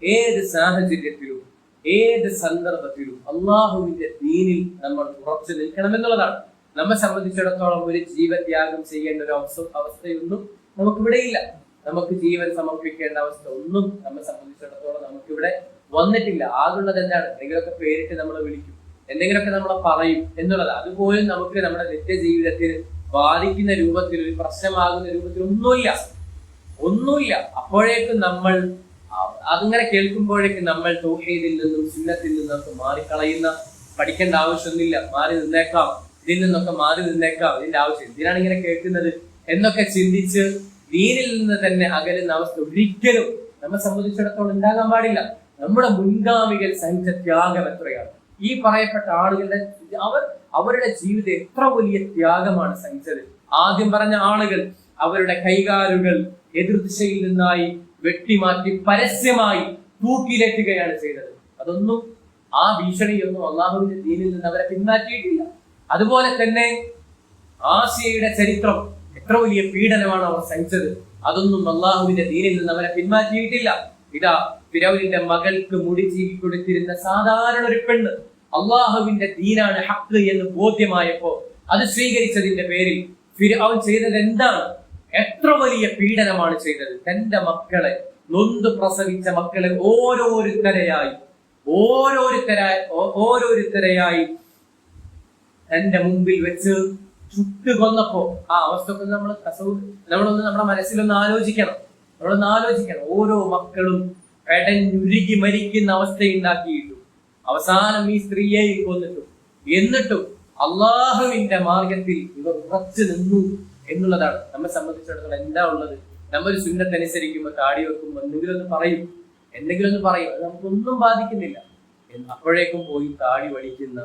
ഏത് സാഹചര്യത്തിലും ഏത് സന്ദർഭത്തിലും അള്ളാഹുവിന്റെ ദീനിൽ നമ്മൾ ഉറച്ചു നിൽക്കണം എന്നുള്ളതാണ്. നമ്മെ സംബന്ധിച്ചിടത്തോളം ഒരു ജീവത്യാഗം ചെയ്യേണ്ട ഒരു അവസ്ഥയൊന്നും നമുക്കിവിടെയില്ല. നമുക്ക് ജീവൻ സമർപ്പിക്കേണ്ട അവസ്ഥ ഒന്നും നമ്മെ സംബന്ധിച്ചിടത്തോളം നമുക്കിവിടെ വന്നിട്ടില്ല. ആകുള്ളത് എന്താണ്? എന്തെങ്കിലുമൊക്കെ പേരിട്ട് നമ്മൾ വിളിക്കും, എന്തെങ്കിലുമൊക്കെ നമ്മൾ പറയും എന്നുള്ളതാണ്. അതുപോലും നമുക്ക് നമ്മുടെ നിത്യജീവിതത്തിൽ ബാധിക്കുന്ന രൂപത്തിൽ, ഒരു പ്രശ്നമാകുന്ന രൂപത്തിൽ ഒന്നുമില്ല. അപ്പോഴേക്കും നമ്മൾ അങ്ങനെ കേൾക്കുമ്പോഴേക്കും നമ്മൾ തൗഹീദിൽ നിന്നും സുന്നത്തിൽ നിന്നൊക്കെ പഠിക്കേണ്ട ആവശ്യമൊന്നുമില്ല. ഇതിൽ നിന്നൊക്കെ മാറി നിന്നേക്കാം. ഇതിന്റെ ആവശ്യം എന്തിനാണ് ഇങ്ങനെ കേൾക്കുന്നത് എന്നൊക്കെ ചിന്തിച്ച് ദീനിൽ നിന്ന് തന്നെ അകലുന്ന അവസ്ഥ ഒരിക്കലും നമ്മെ സംബന്ധിച്ചിടത്തോളം ഉണ്ടാകാൻ പാടില്ല. നമ്മുടെ മുൻഗാമികൾ സഹിച്ച ത്യാഗം എത്രയാണ്! ഈ പറയപ്പെട്ട ആളുകളുടെ അവരുടെ ജീവിതം എത്ര വലിയ ത്യാഗമാണ് സഹിച്ചത്. ആദ്യം പറഞ്ഞ ആളുകൾ അവരുടെ കൈകാലുകൾ എതിർദിശയിൽ നിന്നായി വെട്ടിമാറ്റി പരസ്യമായി തൂക്കിലേറ്റുകയാണ് ചെയ്തത്. അതൊന്നും, ആ ഭീഷണിയൊന്നും അള്ളാഹുവിന്റെ ദീനിൽ നിന്ന് അവരെ പിന്മാറ്റിയിട്ടില്ല. അതുപോലെ തന്നെ ആസിയയുടെ ചരിത്രം, എത്ര വലിയ പീഡനമാണ് അവർ സഹിച്ചത്. അതൊന്നും അള്ളാഹുവിന്റെ ദീനിൽ നിന്ന് അവരെ പിന്മാറ്റിയിട്ടില്ല. ഇതാ ഫിറൗനിന്റെ മകൾക്ക് മുടി ചീകി കൊടുത്തിരുന്ന സാധാരണ ഒരു പെണ്ണ് അള്ളാഹുവിന്റെ ദീനാണ് ഹഖ് എന്ന് ബോധ്യമായപ്പോ അത് സ്വീകരിച്ചതിന്റെ പേരിൽ ഫിറൗൻ ചെയ്തത് എന്താണ്? എത്ര വലിയ പീഡനമാണ് ചെയ്തത്. തന്റെ മക്കളെ, നൊന്ത് പ്രസവിച്ച മക്കളെ ഓരോരുത്തരായി തന്റെ മുമ്പിൽ വെച്ച് ചുട്ടുകൊന്നപ്പോ ആ അവസ്ഥ നമ്മളൊന്ന് നമ്മുടെ മനസ്സിലൊന്ന് ആലോചിക്കണം. ഓരോ മക്കളും പെടഞ്ഞുരുകി മരിക്കുന്ന അവസ്ഥയുണ്ടാക്കിയിട്ടു അവസാനം ഈ സ്ത്രീയെയും കൊന്നിട്ടും എന്നിട്ടും അള്ളാഹുവിന്റെ മാർഗത്തിൽ ഇവർ ഉറച്ചു നിന്നു എന്നുള്ളതാണ്. നമ്മെ സംബന്ധിച്ചിടത്തോളം എന്താ ഉള്ളത്? നമ്മൊരു സുന്നത്തനുസരിക്കുമ്പോൾ താടി വെക്കുമ്പോൾ എന്തെങ്കിലും ഒന്ന് പറയും, അത് നമുക്കൊന്നും ബാധിക്കുന്നില്ല. അപ്പോഴേക്കും പോയി താടി വടിക്കുന്ന,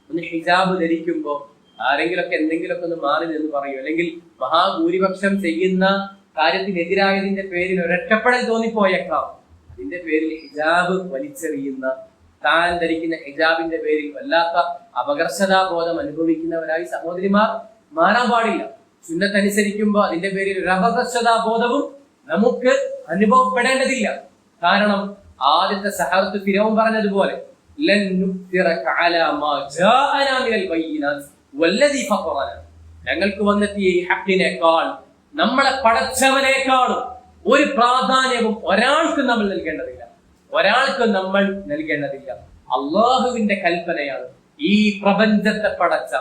ഒന്ന് ഹിജാബ് ധരിക്കുമ്പോ ആരെങ്കിലൊക്കെ എന്തെങ്കിലുമൊക്കെ ഒന്ന് മാറി നിന്ന് പറയും, അല്ലെങ്കിൽ മഹാഭൂരിപക്ഷം ചെയ്യുന്ന കാര്യത്തിനെതിരായതിന്റെ പേരിൽ ഒരൊറ്റപ്പെടൽ തോന്നിപ്പോയേക്കാം. അതിന്റെ പേരിൽ ഹിജാബ് വലിച്ചെറിയുന്ന, താൻ ധരിക്കുന്ന ഹിജാബിന്റെ പേരിൽ വല്ലാത്ത അപകർഷതാബോധം അനുഭവിക്കുന്നവരായി സഹോദരിമാർ മാറാൻ പാടില്ല. സുന്നത്തനുസരിക്കുമ്പോ അതിന്റെ പേരിൽ ഒരു അപകർഷതാബോധവും നമുക്ക് അനുഭവപ്പെടേണ്ടതില്ല. കാരണം ആദ്യത്തെ സഹറത്ത് ഫിറൗൻ പറഞ്ഞതുപോലെ ഞങ്ങൾക്ക് വന്നെത്തിയ ഈ ഹഖിനേക്കാൾ, നമ്മളെ പടച്ചവനേക്കാളും ഒരു പ്രാധാന്യവും ഒരാൾക്കും നമ്മൾ നൽകേണ്ടതില്ല. അള്ളാഹുവിന്റെ കൽപ്പനയാണ്. ഈ പ്രപഞ്ചത്തെ പടച്ച,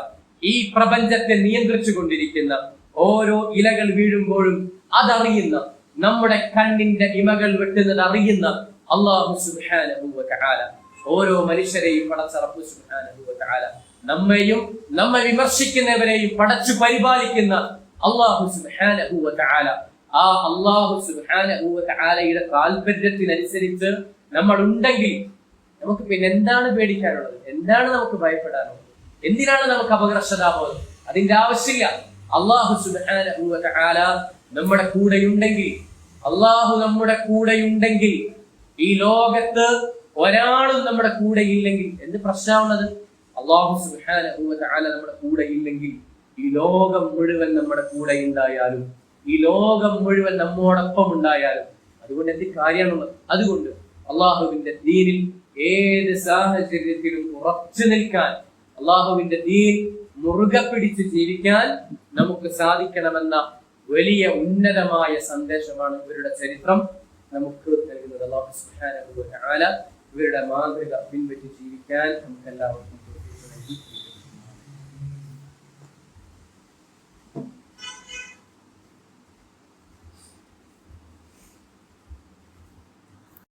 ഈ പ്രപഞ്ചത്തെ നിയന്ത്രിച്ചു കൊണ്ടിരിക്കുന്ന, ഓരോ ഇലകൾ വീഴുമ്പോഴും അതറിയുന്ന, നമ്മുടെ കണ്ണിന്റെ ഇമകൾ വെട്ടുന്നത് അറിയുന്ന അല്ലാഹു സുബ്ഹാനഹു വ തആല, ഓരോ മനുഷ്യരെയും പടച്ച റബ്ബ് സുബ്ഹാനഹു വ തആല, നമ്മെയും നമ്മെ വിമർശിക്കുന്നവരെയും പടച്ചു പരിപാലിക്കുന്ന അല്ലാഹു സുബ്ഹാനഹു വ തആല, ആ അല്ലാഹു സുബ്ഹാനഹു വ തആലയുടെ താല്പര്യത്തിനനുസരിച്ച് നമ്മൾ ഉണ്ടെങ്കിൽ നമുക്ക് പിന്നെ എന്താണ് പേടിക്കാനുള്ളത്? എന്താണ് നമുക്ക് ഭയപ്പെടാനുള്ളത്? എന്തിനാണ് നമുക്ക് അപകർഷതാബോധം? അതിന്റെ ആവശ്യമില്ല. അല്ലാഹു സുബ്ഹാനഹു വ തആല നമ്മുടെ കൂടെയുണ്ടെങ്കിൽ, അല്ലാഹു നമ്മുടെ കൂടെയുണ്ടെങ്കിൽ, ഈ ലോകത്ത് ഒരാളും നമ്മുടെ കൂടെ ഇല്ലെങ്കിൽ എന്ത് പ്രശ്നമാണത്? അല്ലാഹു സുബ്ഹാനഹു വ തആല നമ്മുടെ കൂടെ ഇല്ലെങ്കിൽ ഈ ലോകം മുഴുവൻ നമ്മുടെ കൂടെ ഉണ്ടായാലും, ഈ ലോകം മുഴുവൻ നമ്മോടൊപ്പം ഉണ്ടായാലും അതുകൊണ്ട് എന്ത് കാര്യമാണുള്ളത്? അതുകൊണ്ട് അള്ളാഹുവിന്റെ ദീനിൽ ഏത് സാഹചര്യത്തിലും ഉറച്ചു നിൽക്കാൻ, അള്ളാഹുവിന്റെ ദീൻ മുറുകെ പിടിച്ച് ജീവിക്കാൻ നമുക്ക് സാധിക്കണമെന്ന വലിയ ഉന്നതമായ സന്ദേശമാണ് ഇവരുടെ ചരിത്രം നമുക്ക് നൽകുന്നത്. അല്ലാഹു സുബ്ഹാനഹു വ തആല ഇവരുടെ മാതൃക പിൻപറ്റി ജീവിക്കാൻ നമുക്ക് എല്ലാവർക്കും